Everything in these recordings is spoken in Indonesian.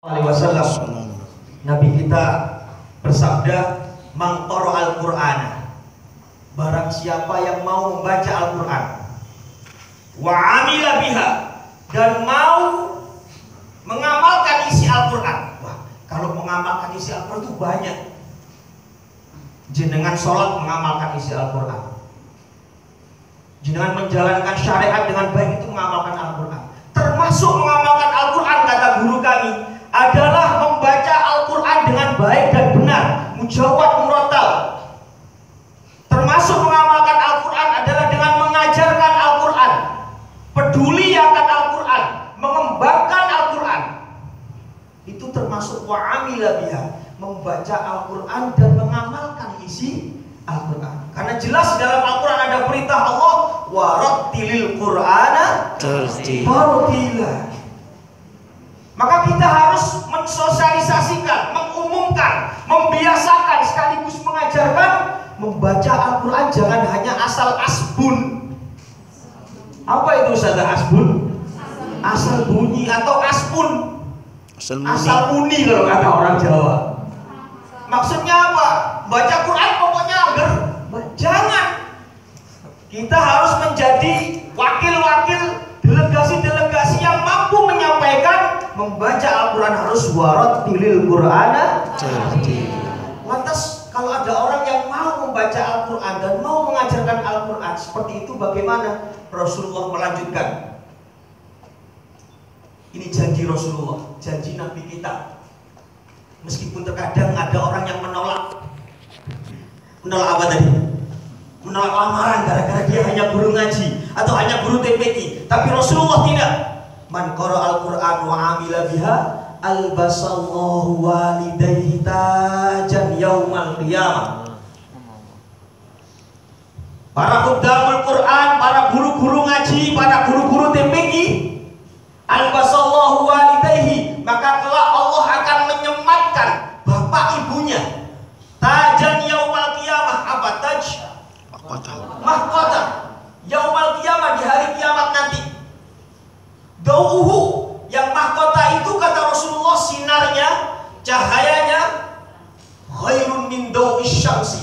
Wasallam, Nabi kita bersabda, "Man qara'al Qur'ana," barang siapa yang mau membaca Al-Qur'an, wa 'amila biha, dan mau mengamalkan isi Al-Qur'an. Wah, kalau mengamalkan isi Al-Qur'an itu banyak. Jenengan sholat mengamalkan isi Al-Qur'an, jenengan menjalankan syariat dengan baik itu mengamalkan Al-Qur'an. Termasuk mengamalkan Al-Qur'an, kata guru kami, adalah membaca Al-Quran dengan baik dan benar, mujawad murattal. Termasuk mengamalkan Al-Quran adalah dengan mengajarkan Al-Quran, peduli akan Al-Quran, mengembangkan Al-Quran. Itu termasuk wa'amila biha, membaca Al-Quran dan mengamalkan isi Al-Quran. Karena jelas dalam Al-Quran ada perintah Allah, warattilil Qur'ana tartila. Maka kita harus mensosialisasikan, mengumumkan, membiasakan, sekaligus mengajarkan membaca Al-Quran. Jangan hanya asal asbun. Apa itu Ustaz asbun? Asal bunyi atau asbun, asal muni kalau kata orang Jawa. Maksudnya apa? Baca Quran pokoknya agar jangan. Kita harus menjadi wakil-wakil, delegasi-delegasi yang mampu menyampaikan membaca Al-Quran harus warattilil Qur'ana tartila. Lantas kalau ada orang yang mau membaca Al-Quran dan mau mengajarkan Al-Quran seperti itu, bagaimana? Rasulullah melanjutkan. Ini janji Rasulullah, janji Nabi kita. Meskipun terkadang ada orang yang menolak apa tadi? Menolak lamaran gara-gara dia hanya guru ngaji atau hanya guru TPQ. Tapi Rasulullah tidak. Man qara'al Qur'an wa 'amila biha albasallahu walidayhi tajan yaumal qiyamah. Para khuddamul Quran, para guru-guru ngaji, para guru-guru TPQ, albasallahu walidayhi, maka kelak Allah akan menyematkan bapak ibunya tajan yaumal qiyamah. Apa taj? Mahkota yaumal qiyamah, di hari kiamat nanti. Dauhu, yang mahkota itu kata Rasulullah sinarnya, cahayanya khairun min dau'is syamsi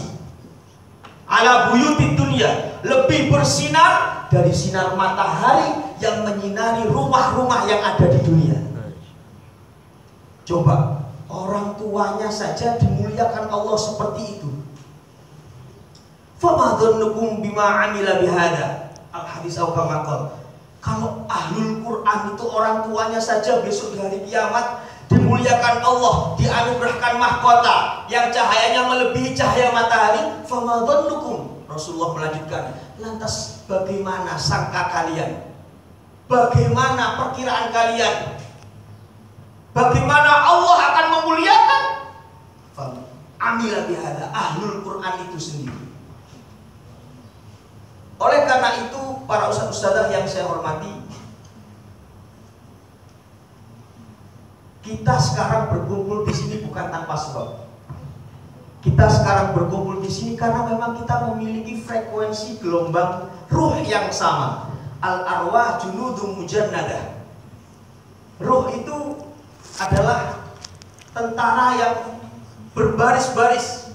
ala buyutid dunya, lebih bersinar dari sinar matahari yang menyinari rumah-rumah yang ada di dunia. Coba, orang tuanya saja dimuliakan Allah seperti itu. Fama dhannukum bima 'amila bihada al-hadis au kama qala. Kalau ahlul Quran itu orang tuanya saja besok di hari kiamat dimuliakan Allah, dianugerahkan mahkota yang cahayanya melebihi cahaya matahari. Fama dhannukum, Rasulullah melanjutkan, lantas bagaimana sangka kalian? Bagaimana perkiraan kalian? Bagaimana Allah akan memuliakan amila bihada ahlul Quran itu sendiri? Oleh karena itu, para ustadz-ustadzah yang saya hormati, kita sekarang berkumpul di sini bukan tanpa sebab. Kita sekarang berkumpul di sini karena memang kita memiliki frekuensi gelombang ruh yang sama. Al-arwah junudun mujannadah. Ruh itu adalah tentara yang berbaris-baris.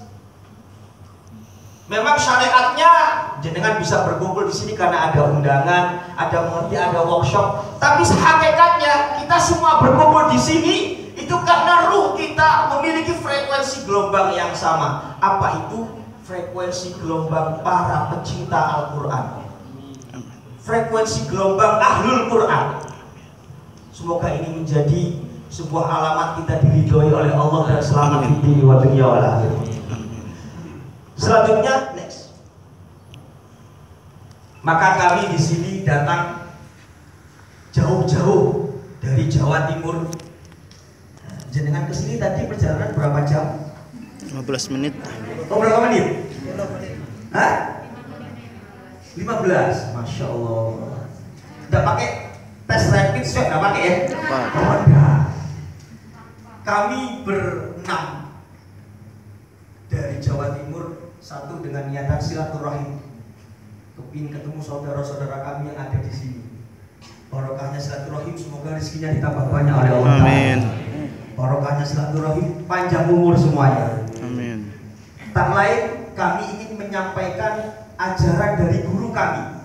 Memang syariatnya jenengan bisa berkumpul di sini karena ada undangan, ada mengerti, ada workshop. Tapi hakikatnya kita semua berkumpul di sini itu karena ruh kita memiliki frekuensi gelombang yang sama. Apa itu? Frekuensi gelombang para pecinta Al-Quran, frekuensi gelombang ahlul Quran. Semoga ini menjadi sebuah alamat kita diridhoi oleh Allah dan selamat di dunia wa dunya wal akhirah. Selanjutnya, next. Maka kami di sini datang jauh-jauh dari Jawa Timur. Jenengan ke sini tadi perjalanan berapa jam? 15 menit. Oh, berapa menit? Hah? 15. Masya Allah. Tidak pakai tes rapid swab, tidak pakai ya? Oh, enggak. Kami berenam dari Jawa Timur, satu dengan niatan silaturahim, kepingin ketemu saudara-saudara kami yang ada di sini. Barokahnya silaturahim, semoga rezekinya ditambah banyak oleh Allah. Amin. silaturahim, panjang umur semuanya. Amin. Tak lain kami ingin menyampaikan ajaran dari guru kami.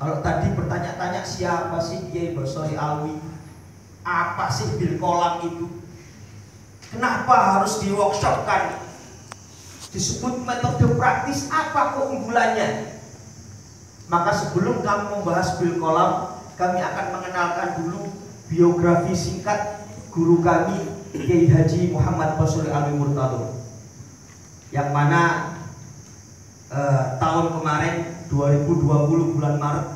Kalau tadi bertanya-tanya siapa sih Kiai Basori Alwi, apa sih bil kolam itu, kenapa harus di workshopkan, disebut metode praktis, apa keunggulannya? Maka sebelum kami membahas bil kolam, kami akan mengenalkan dulu biografi singkat guru kami Kiai Haji Muhammad Basori Alwi Murtado, yang mana tahun kemarin 2020 bulan Maret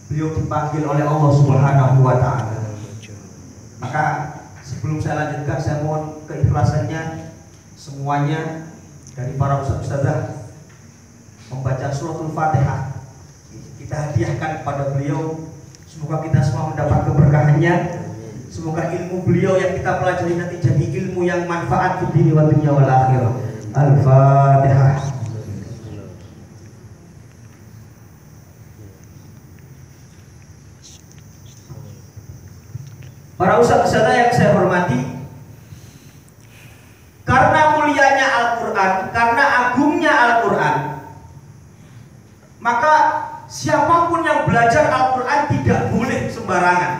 beliau dipanggil oleh Allah Subhanahu wa Ta'ala. Maka sebelum saya lanjutkan, saya mohon keikhlasannya semuanya dari para ustaz-ustazah membaca suratul Fatihah. Kita hadiahkan kepada beliau. Semoga kita semua mendapat keberkahannya. Semoga ilmu beliau yang kita pelajari nanti jadi ilmu yang manfaat di dunia wa dunya wal akhirah. Al-Fatihah. Para ustaz-ustazah yang saya hormati, karena mulianya Al-Quran, karena agungnya Al-Quran, maka siapapun yang belajar Al-Quran tidak boleh sembarangan.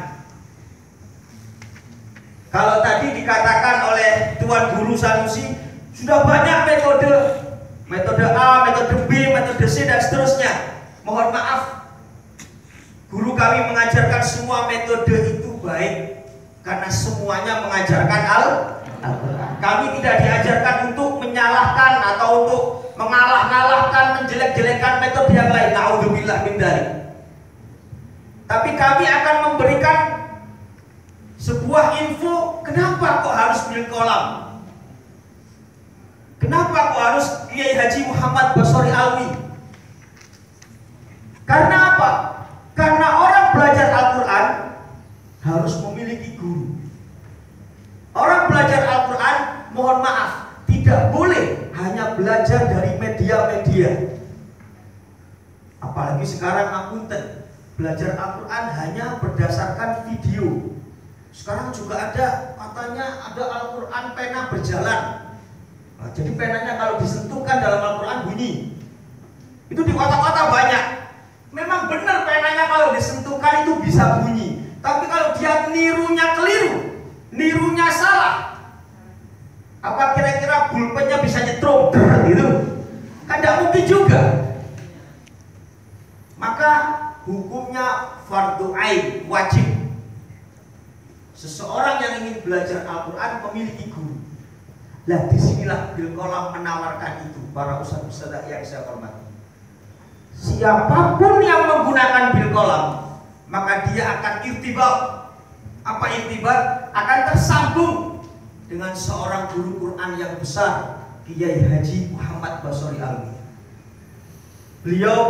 Kalau tadi dikatakan oleh Tuan Guru Sanusi, sudah banyak metode, metode A, metode B, metode C, dan seterusnya. Mohon maaf, guru kami mengajarkan semua metode itu baik, karena semuanya mengajarkan Al-Quran. Kami tidak diajarkan untuk menyalahkan atau untuk mengalah-ngalahkan, menjelek-jelekan metode yang lain. Na'udzubillah min dzalik. Tapi kami akan memberikan sebuah info, kenapa kok harus bil kolam? Kenapa kok harus Kiai Haji Muhammad Basori Alwi? Karena apa? Karena orang belajar Al-Quran harus memiliki guru. Orang belajar Al-Quran, mohon maaf, tidak boleh hanya belajar dari media-media. Apalagi sekarang akunten, belajar Al-Quran hanya berdasarkan video. Sekarang juga ada, katanya ada Al-Quran pena berjalan. Nah, jadi penanya kalau disentuhkan dalam Al-Quran bunyi. Itu di kota-kota banyak. Memang benar penanya kalau disentuhkan itu bisa bunyi. Tapi kalau dia nirunya keliru, nirunya salah, apa kira-kira pulpennya bisa nyetrum gitu? Kan tidak mungkin juga. Maka hukumnya fardu ain, wajib. Seseorang yang ingin belajar Al-Quran memiliki guru. Lah disinilah bil kolam menawarkan itu, para ustaz-ustazah yang saya hormati. Siapapun yang menggunakan bil kolam, maka dia akan irtibat. Apa irtibat? Akan tersambung dengan seorang guru Quran yang besar, Kiai Haji Muhammad Basori Alwi. Beliau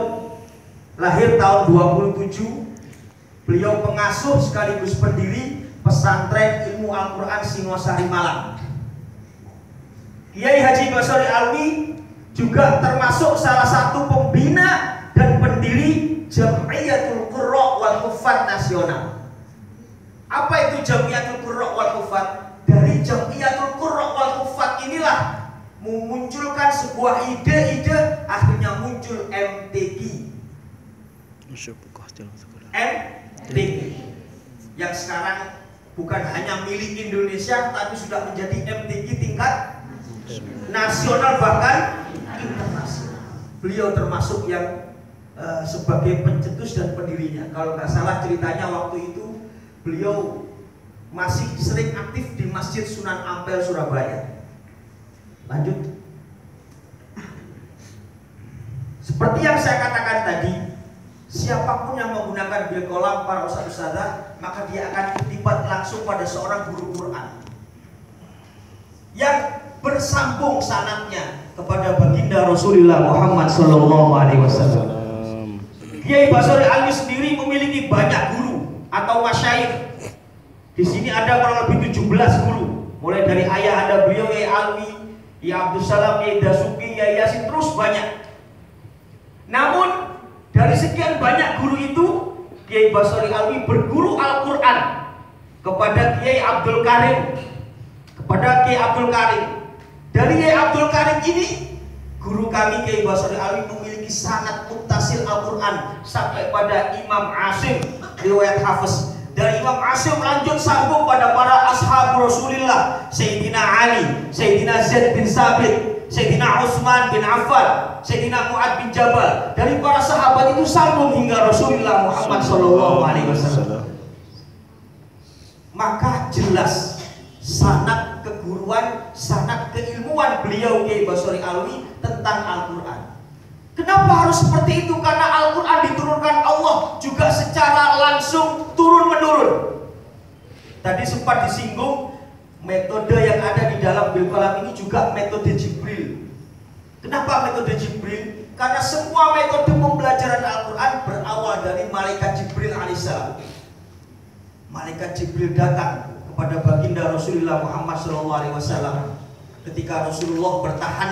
lahir tahun 27. Beliau pengasuh sekaligus pendiri Pesantren Ilmu Al-Quran Singosari Malang. Kiai Haji Basori Alwi juga termasuk salah satu pembina dan pendiri Jamiyatul Qurra wal Huffaz Nasional. Apa itu Jamiyatul Qurra wal Huffaz? Dari Jamiyatul Qurra wal Huffaz inilah memunculkan sebuah ide-ide, akhirnya muncul MTQ. MTQ yang sekarang bukan hanya milik Indonesia, tapi sudah menjadi MTQ tingkat nasional bahkan internasional. Beliau termasuk yang sebagai pencetus dan pendirinya. Kalau nggak salah ceritanya waktu itu beliau masih sering aktif di Masjid Sunan Ampel Surabaya. Lanjut. Seperti yang saya katakan tadi, siapapun yang menggunakan bil kolam, para ustaz-ustazah, maka dia akan terlibat langsung pada seorang guru Quran yang bersambung sanadnya kepada baginda Rasulullah Muhammad Sallallahu Alaihi Wasallam. Kiai Basori Alwi sendiri memiliki banyak guru atau masyayikh. Di sini ada kurang lebih 17 guru, mulai dari ayah ada beliau Kiai Alwi, Kiai Abdul Salam, Kiai Dasuki, Kiai Yasin, terus banyak. Namun dari sekian banyak guru itu, Kiai Basori Alwi berguru Al-Quran kepada Kiai Abdul Karim, pada Kiai Abdul Karim. Dari Kiai Abdul Karim ini, guru kami Kiai Basri Alwi memiliki sanad muttasil Al-Quran sampai pada Imam Asim riwayat Hafiz. Dari Imam Asim lanjut sambung pada para ashab Rasulullah, Sayyidina Ali, Sayyidina Zaid bin Sabit, Sayyidina Utsman bin Affan, Sayyidina Mu'ad bin Jabal. Dari para sahabat itu sambung hingga Rasulullah Muhammad SAW. Maka jelas sanad keguruan, sanad keilmuan beliau Kiai Basri Alwi tentang Al-Quran. Kenapa harus seperti itu? Karena Al-Quran diturunkan Allah juga secara langsung turun-menurun. Tadi sempat disinggung, metode yang ada di dalam Bil Qalam ini juga metode Jibril. Kenapa metode Jibril? Karena semua metode pembelajaran Al-Quran berawal dari Malaikat Jibril alaihissalam. Malaikat Jibril datang kepada baginda Rasulullah Muhammad SAW ketika Rasulullah bertahan